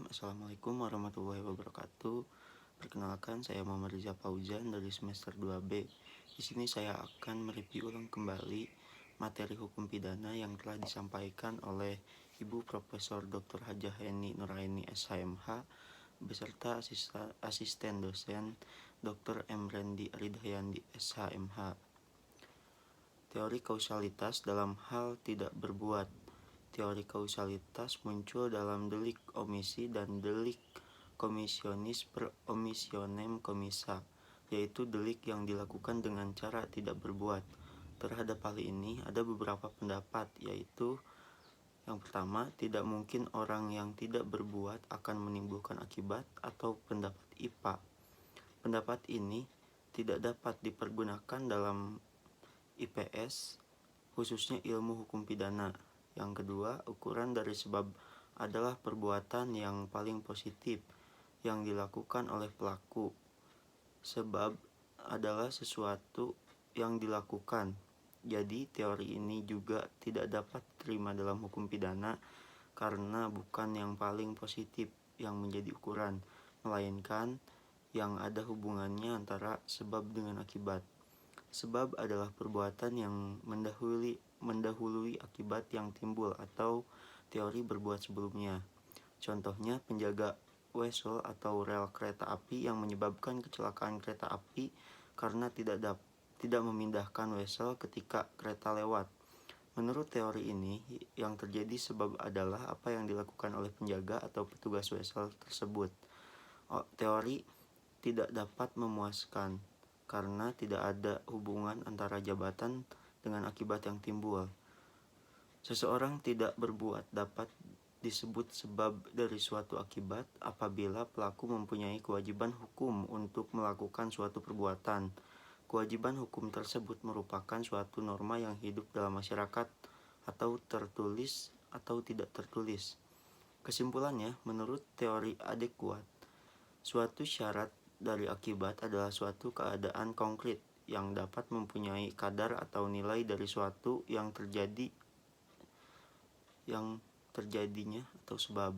Assalamualaikum warahmatullahi wabarakatuh. Perkenalkan, saya Muhammad Riza Fauzan dari semester 2B. Di sini saya akan mereview ulang kembali materi hukum pidana yang telah disampaikan oleh Ibu Profesor Dr. Hajah Heni Nuraini SHMH beserta asisten dosen Dr. M. Rendi Aridhyandi SHMH. Teori kausalitas dalam hal tidak berbuat. Teori kausalitas muncul dalam delik omisi dan delik komisionis per omissionem commissa, yaitu delik yang dilakukan dengan cara tidak berbuat. Terhadap hal ini ada beberapa pendapat, yaitu yang pertama, tidak mungkin orang yang tidak berbuat akan menimbulkan akibat, atau pendapat IPA. Pendapat ini tidak dapat dipergunakan dalam IPS, khususnya ilmu hukum pidana. Yang kedua, ukuran dari sebab adalah perbuatan yang paling positif yang dilakukan oleh pelaku. Sebab adalah sesuatu yang dilakukan. Jadi teori ini juga tidak dapat diterima dalam hukum pidana karena bukan yang paling positif yang menjadi ukuran, melainkan yang ada hubungannya antara sebab dengan akibat. Sebab adalah perbuatan yang mendahului akibat yang timbul atau teori berbuat sebelumnya. Contohnya penjaga wesel atau rel kereta api yang menyebabkan kecelakaan kereta api karena tidak memindahkan wesel ketika kereta lewat. Menurut teori ini, yang terjadi sebab adalah apa yang dilakukan oleh penjaga atau petugas wesel tersebut. Teori tidak dapat memuaskan karena tidak ada hubungan antara jabatan dengan akibat yang timbul. Seseorang tidak berbuat dapat disebut sebab dari suatu akibat apabila pelaku mempunyai kewajiban hukum untuk melakukan suatu perbuatan. Kewajiban hukum tersebut merupakan suatu norma yang hidup dalam masyarakat atau tertulis atau tidak tertulis. Kesimpulannya, menurut teori adekuat, suatu syarat dari akibat adalah suatu keadaan konkret yang dapat mempunyai kadar atau nilai dari suatu yang terjadinya atau sebab.